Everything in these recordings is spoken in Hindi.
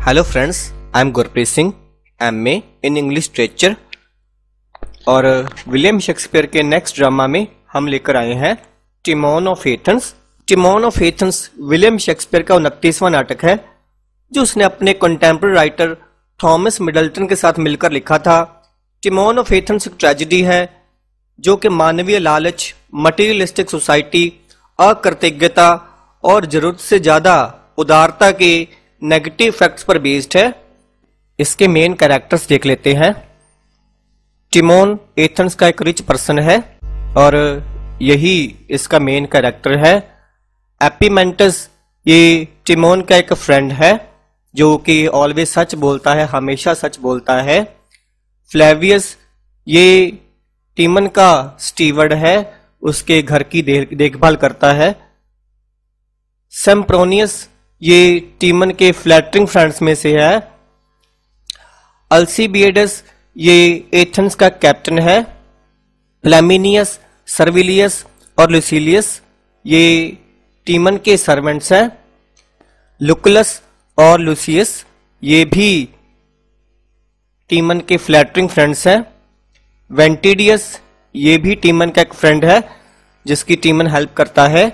Hello friends, I am Gurpreet Singh, MA in English literature. और विलियम शेक्सपियर के नेक्स्ट ड्रामा में हम लेकर आए हैं Timon of Athens. Timon of Athens William Shakespeare का 29वां नाटक है जो उसने अपने कंटेम्प्रेरी राइटर थॉमस मिडल्टन के साथ मिलकर लिखा था। टिमोन ऑफ एथेंस एक ट्रेजेडी है जो कि मानवीय लालच, मटीरियलिस्टिक सोसाइटी, अकृतज्ञता और जरूरत से ज्यादा उदारता के नेगेटिव फैक्ट्स पर बेस्ड है। इसके मेन कैरेक्टर्स देख लेते हैं। टिमोन एथेंस का एक रिच पर्सन है और यही इसका मेन कैरेक्टर है। एपिमेंटस ये टिमोन का एक फ्रेंड है जो कि ऑलवेज सच बोलता है, हमेशा सच बोलता है। फ्लेवियस ये टिमोन का स्टीवर्ड है, उसके घर की देखभाल करता है। सेम्प्रोनियस ये टिमोन के फ्लैटरिंग फ्रेंड्स में से है। अल्सीबिएडस ये एथेंस का कैप्टन है। फ्लेमिनियस, सर्विलियस और लुसिलियस ये टिमोन के सर्वेंट्स हैं। लुकुलस और लुसियस ये भी टिमोन के फ्लैटरिंग फ्रेंड्स हैं। वेंटिडियस ये भी टिमोन का एक फ्रेंड है जिसकी टिमोन हेल्प करता है।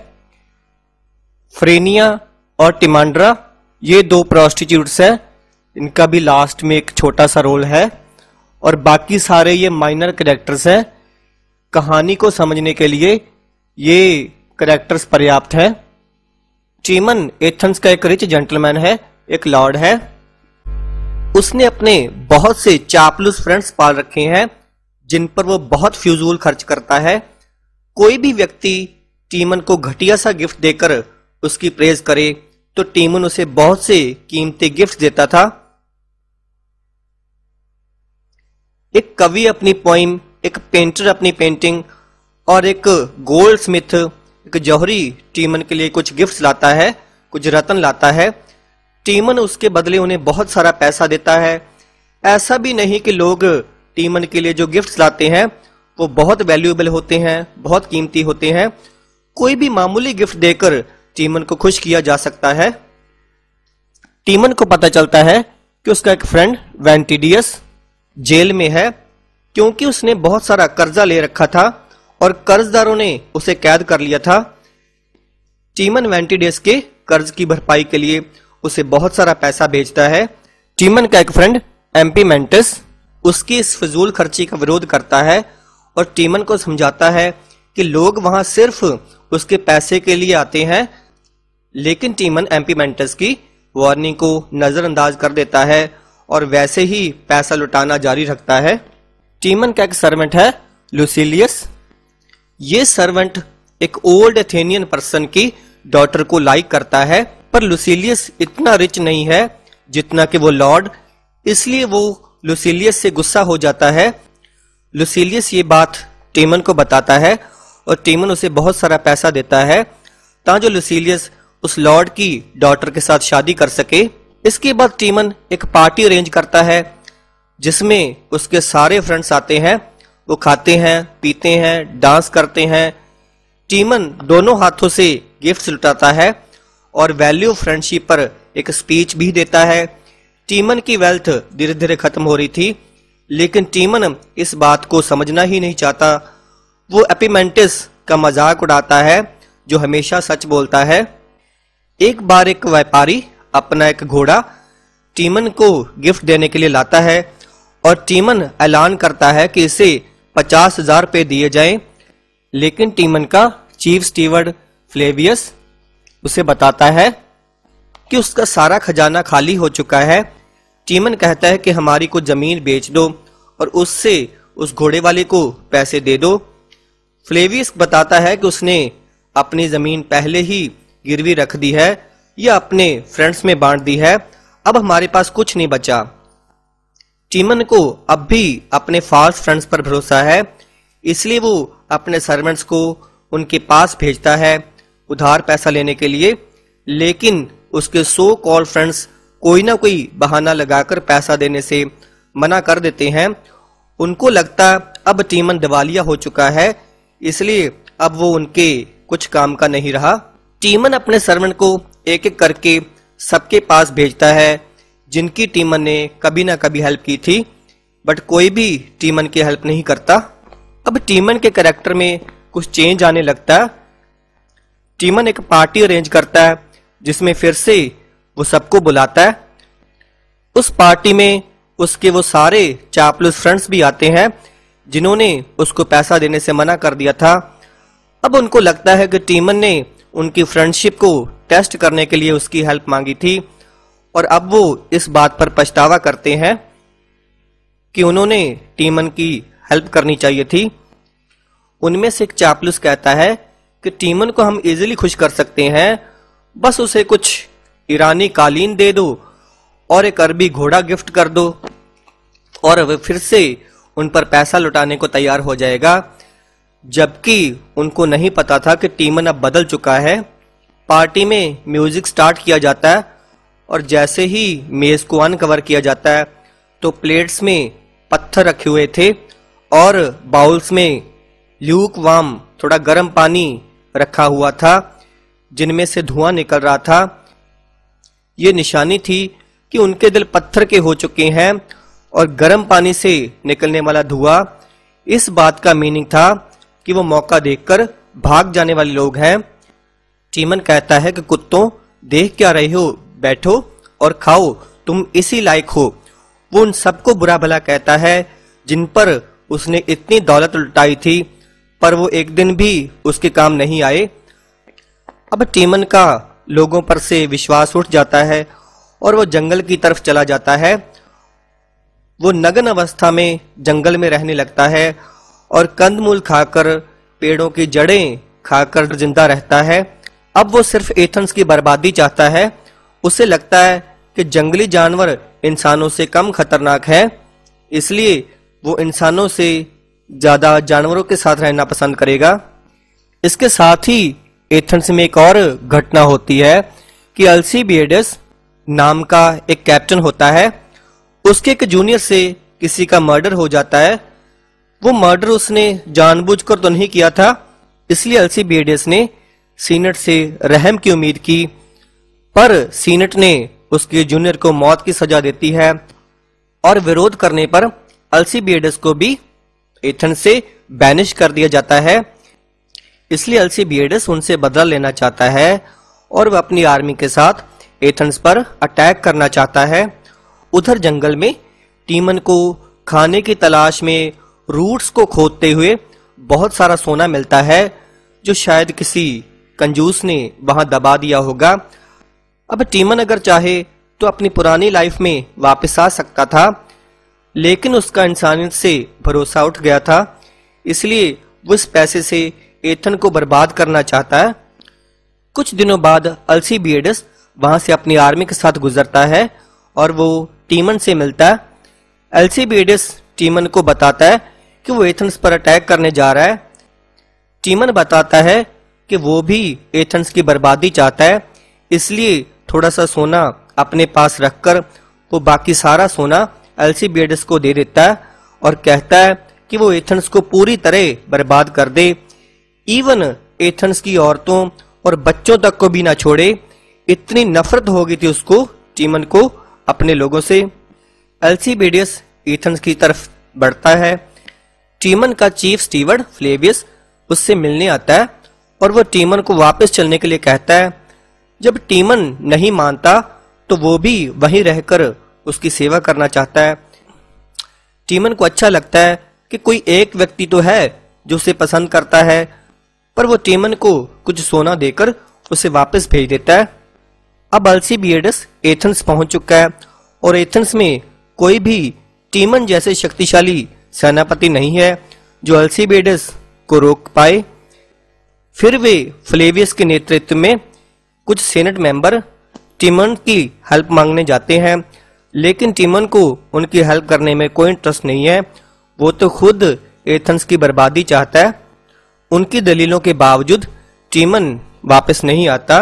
फ्रेनिया और टिमांड्रा ये दो प्रोस्टिट्यूट्स हैं, इनका भी लास्ट में एक छोटा सा रोल है। और बाकी सारे ये माइनर कैरेक्टर्स हैं। कहानी को समझने के लिए ये कैरेक्टर्स पर्याप्त हैं। टिमोन एथेंस का एक रिच जेंटलमैन है, एक लॉर्ड है। उसने अपने बहुत से चापलूस फ्रेंड्स पाल रखे हैं जिन पर वो बहुत फ्यूजूल खर्च करता है। कोई भी व्यक्ति टिमोन को घटिया सा गिफ्ट देकर उसकी प्रेज करे तो टिमोन उसे बहुत से कीमती गिफ्ट देता था। एक कवि अपनी पोइम, एक पेंटर अपनी पेंटिंग और एक गोल्ड स्मिथ, एक जौहरी टिमोन के लिए कुछ गिफ्ट्स लाता है, कुछ रत्न लाता है। टिमोन उसके बदले उन्हें बहुत सारा पैसा देता है। ऐसा भी नहीं कि लोग टिमोन के लिए जो गिफ्ट्स लाते हैं वो बहुत वैल्यूएबल होते हैं, बहुत कीमती होते हैं। कोई भी मामूली गिफ्ट देकर टिमोन को खुश किया जा सकता है। टिमोन को पता चलता है कि उसका एक फ्रेंड वेंटिडियस जेल में है क्योंकि उसने बहुत सारा कर्जा ले रखा था और कर्जदारों ने उसे कैद कर लिया था। टिमोन वेंटिडियस के कर्ज की भरपाई के लिए उसे बहुत सारा पैसा भेजता है। टिमोन का एक फ्रेंड एपिमेंटस उसकी इस फिजूल खर्ची का विरोध करता है और टिमोन को समझाता है कि लोग वहां सिर्फ उसके पैसे के लिए आते हैं। लेकिन टिमोन एपिमेंटस की वार्निंग को नजरअंदाज कर देता है और वैसे ही पैसा लुटाना जारी रखता है। टिमोन का एक सर्वेंट है लुसिलियस। ये सर्वेंट एक ओल्ड एथेनियन पर्सन की डॉटर को लाइक करता है, पर लुसिलियस इतना रिच नहीं है जितना कि वो लॉर्ड, इसलिए वो लुसिलियस से गुस्सा हो जाता है। लुसिलियस ये बात टिमोन को बताता है और टिमोन उसे बहुत सारा पैसा देता है ताकि लुसिलियस उस लॉर्ड की डॉटर के साथ शादी कर सके। इसके बाद टिमोन एक पार्टी अरेंज करता है जिसमें उसके सारे फ्रेंड्स आते हैं। वो खाते हैं, पीते हैं, डांस करते हैं। टिमोन दोनों हाथों से गिफ्ट्स लुटाता है और वैल्यू ऑफ फ्रेंडशिप पर एक स्पीच भी देता है। टिमोन की वेल्थ धीरे धीरे खत्म हो रही थी, लेकिन टिमोन इस बात को समझना ही नहीं चाहता। वो एपिमेंटस का मजाक उड़ाता है जो हमेशा सच बोलता है। एक बार एक व्यापारी अपना एक घोड़ा टिमोन को गिफ्ट देने के लिए लाता है और टिमोन ऐलान करता है कि इसे 50,000 रुपये दिए जाएं। लेकिन टिमोन का चीफ स्टीवर्ड फ्लेवियस उसे बताता है कि उसका सारा खजाना खाली हो चुका है। टिमोन कहता है कि हमारी को जमीन बेच दो और उससे उस घोड़े वाले को पैसे दे दो। फ्लेवियस बताता है कि उसने अपनी जमीन पहले ही गिरवी रख दी है या अपने फ्रेंड्स में बांट दी है, अब हमारे पास कुछ नहीं बचा। टिमोन को अब भी अपने फॉल्स फ्रेंड्स पर भरोसा है, इसलिए वो अपने सर्वेंट्स को उनके पास भेजता है उधार पैसा लेने के लिए। लेकिन उसके सो कॉल्ड फ्रेंड्स कोई ना कोई बहाना लगाकर पैसा देने से मना कर देते हैं। उनको लगता अब टिमोन दिवालिया हो चुका है, इसलिए अब वो उनके कुछ काम का नहीं रहा। टिमोन अपने सर्वेंट को एक एक करके सबके पास भेजता है जिनकी टीमन ने कभी ना कभी हेल्प की थी, बट कोई भी टीमन की हेल्प नहीं करता। अब टीमन के कैरेक्टर में कुछ चेंज आने लगता है। टीमन एक पार्टी अरेंज करता है जिसमें फिर से वो सबको बुलाता है। उस पार्टी में उसके वो सारे चापलूस फ्रेंड्स भी आते हैं जिन्होंने उसको पैसा देने से मना कर दिया था। अब उनको लगता है कि टीमन ने उनकी फ्रेंडशिप को टेस्ट करने के लिए उसकी हेल्प मांगी थी, और अब वो इस बात पर पछतावा करते हैं कि उन्होंने टीमन की हेल्प करनी चाहिए थी। उनमें से एक चापलूस कहता है कि टीमन को हम इजीली खुश कर सकते हैं, बस उसे कुछ ईरानी कालीन दे दो और एक अरबी घोड़ा गिफ्ट कर दो और वह फिर से उन पर पैसा लुटाने को तैयार हो जाएगा। जबकि उनको नहीं पता था कि टीमन अब बदल चुका है। पार्टी में म्यूजिक स्टार्ट किया जाता है और जैसे ही मेज को अनकवर किया जाता है तो प्लेट्स में पत्थर रखे हुए थे और बाउल्स में ल्यूक वार्म थोड़ा गर्म पानी रखा हुआ था जिनमें से धुआं निकल रहा था। ये निशानी थी कि उनके दिल पत्थर के हो चुके हैं और गर्म पानी से निकलने वाला धुआं इस बात का मीनिंग था कि वो मौका देखकर भाग जाने वाले लोग हैं। टीमन कहता है कि कुत्तों, देख क्या रहे हो, बैठो और खाओ, तुम इसी लायक हो। वो उन सबको बुरा भला कहता है जिन पर उसने इतनी दौलत लुटाई थी, पर वो एक दिन भी उसके काम नहीं आए। अब टीमन का लोगों पर से विश्वास उठ जाता है और वो जंगल की तरफ चला जाता है। वो नग्न अवस्था में जंगल में रहने लगता है और कंदमूल खाकर, पेड़ों की जड़ें खाकर जिंदा रहता है। अब वो सिर्फ एथेंस की बर्बादी चाहता है। उसे लगता है कि जंगली जानवर इंसानों से कम खतरनाक है, इसलिए वो इंसानों से ज्यादा जानवरों के साथ रहना पसंद करेगा। इसके साथ ही एथेंस में एक और घटना होती है कि अल्सीबिएडस नाम का एक कैप्टन होता है, उसके एक जूनियर से किसी का मर्डर हो जाता है। वो मर्डर उसने जानबूझकर तो नहीं किया था, इसलिए अल्सीबिएडस ने सीनेट से रहम की उम्मीद की, पर सीनेट ने उसके जूनियर को मौत की सजा देती है और विरोध करने पर अल्सीबिएडस को भी एथेंस से बैनिश कर दिया जाता है। इसलिए अल्सीबिएडस उनसे बदला लेना चाहता है और वह अपनी आर्मी के साथ एथेंस पर अटैक करना चाहता है। उधर जंगल में टीमन को खाने की तलाश में रूट्स को खोदते हुए बहुत सारा सोना मिलता है जो शायद किसी कंजूस ने वहां दबा दिया होगा। अब टीमन अगर चाहे तो अपनी पुरानी लाइफ में वापस आ सकता था, लेकिन उसका इंसानियत से भरोसा उठ गया था, इसलिए वो इस पैसे से एथन को बर्बाद करना चाहता है। कुछ दिनों बाद अल्सीबिएडस वहां से अपनी आर्मी के साथ गुजरता है और वो टीमन से मिलता है। अल्सीबिएडस टीमन को बताता है कि वो एथेंस पर अटैक करने जा रहा है। टीमन बताता है कि वो भी एथेंस की बर्बादी चाहता है, इसलिए थोड़ा सा सोना अपने पास रखकर वो बाकी सारा सोना अल्सीबिएडस को दे देता है और कहता है कि वो एथेंस को पूरी तरह बर्बाद कर दे, इवन एथेंस की औरतों और बच्चों तक को भी ना छोड़े। इतनी नफरत हो गई थी उसको, टीमन को, अपने लोगों से। अल्सीबिएडस एथेंस की तरफ बढ़ता है। टीमन का चीफ स्टीवर्ड फ्लेवियस उससे मिलने आता है और वो टीमन को वापस चलने के लिए कहता है। जब टीमन नहीं मानता तो वो भी वहीं रहकर उसकी सेवा करना चाहता है। टीमन को अच्छा लगता है कि कोई एक व्यक्ति तो है जो उसे पसंद करता है, पर वो टीमन को कुछ सोना देकर उसे वापस भेज देता है। अब अल्सीबिएडस एथेंस पहुंच चुका है और एथेंस में कोई भी टीमन जैसे शक्तिशाली सेनापति नहीं है जो अल्सीबिएडस को रोक पाए। फिर वे फ्लेवियस के नेतृत्व में कुछ सीनेट मेंबर टीमन की हेल्प मांगने जाते हैं, लेकिन टीमन को उनकी हेल्प करने में कोई इंटरेस्ट नहीं है। वो तो खुद एथेंस की बर्बादी चाहता है। उनकी दलीलों के बावजूद टीमन वापस नहीं आता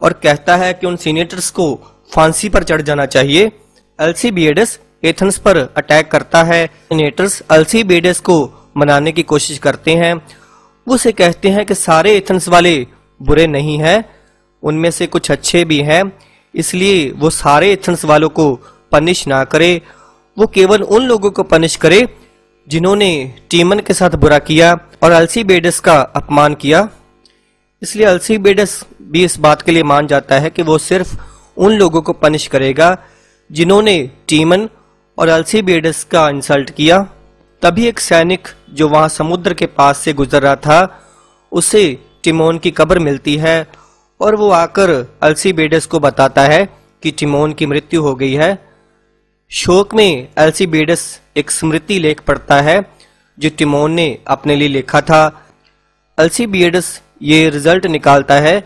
और कहता है कि उन सीनेटर्स को फांसी पर चढ़ जाना चाहिए। अल्सीबिएडस एथेंस पर अटैक करता है। सीनेटर्स अल्सीबिएडस को मनाने की कोशिश करते हैं। वो उसे कहते हैं कि सारे एथेंस वाले बुरे नहीं हैं, उनमें से कुछ अच्छे भी हैं, इसलिए वो सारे एथेंस वालों को पनिश ना करे, वो केवल उन लोगों को पनिश करे जिन्होंने टीमन के साथ बुरा किया और अल्सीबिएडस का अपमान किया। इसलिए अल्सीबिएडस भी इस बात के लिए मान जाता है कि वो सिर्फ उन लोगों को पनिश करेगा जिन्होंने टीमन और अल्सीबिएडस का इंसल्ट किया। तभी एक सैनिक जो वहां समुद्र के पास से गुजर रहा था, उसे टिमोन की कब्र मिलती है और वो आकर अल्सीबिएडस को बताता है कि टिमोन की मृत्यु हो गई है। शोक में अल्सीबिएडस एक स्मृति लेख पढ़ता है जो टिमोन ने अपने लिए लिखा था। अल्सीबिएडस ये रिजल्ट निकालता है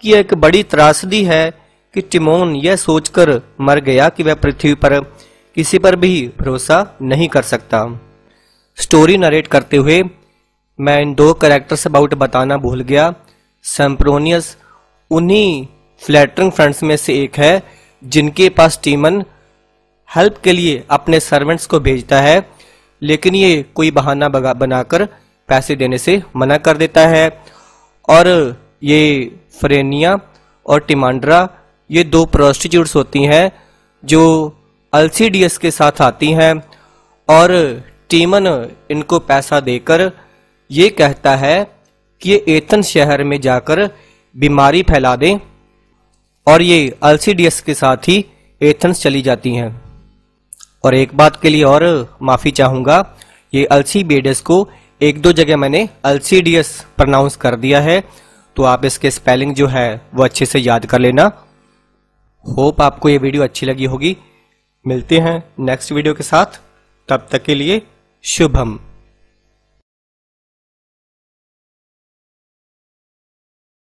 कि यह एक बड़ी त्रासदी है कि टिमोन यह सोचकर मर गया कि वह पृथ्वी पर किसी पर भी भरोसा नहीं कर सकता। स्टोरी नरेट करते हुए मैं इन दो कैरेक्टर्स अबाउट बताना भूल गया। सेम्प्रोनियस उन्हीं फ्लैटरिंग फ्रेंड्स में से एक है जिनके पास टीमन हेल्प के लिए अपने सर्वेंट्स को भेजता है, लेकिन ये कोई बहाना बनाकर पैसे देने से मना कर देता है। और ये फ्रेनिया और टिमांड्रा ये दो प्रोस्टिट्यूट्स होती हैं जो अल्सीडियस के साथ आती हैं और टीमन इनको पैसा देकर ये कहता है कि ये एथेंस शहर में जाकर बीमारी फैला दें, और ये अल्सीडियस के साथ ही एथेंस चली जाती हैं। और एक बात के लिए और माफी चाहूंगा, ये अल्सीबिएडस को एक दो जगह मैंने अल्सीडियस प्रोनाउंस कर दिया है, तो आप इसके स्पेलिंग जो है वो अच्छे से याद कर लेना। होप आपको ये वीडियो अच्छी लगी होगी। मिलते हैं नेक्स्ट वीडियो के साथ, तब तक के लिए शुभम।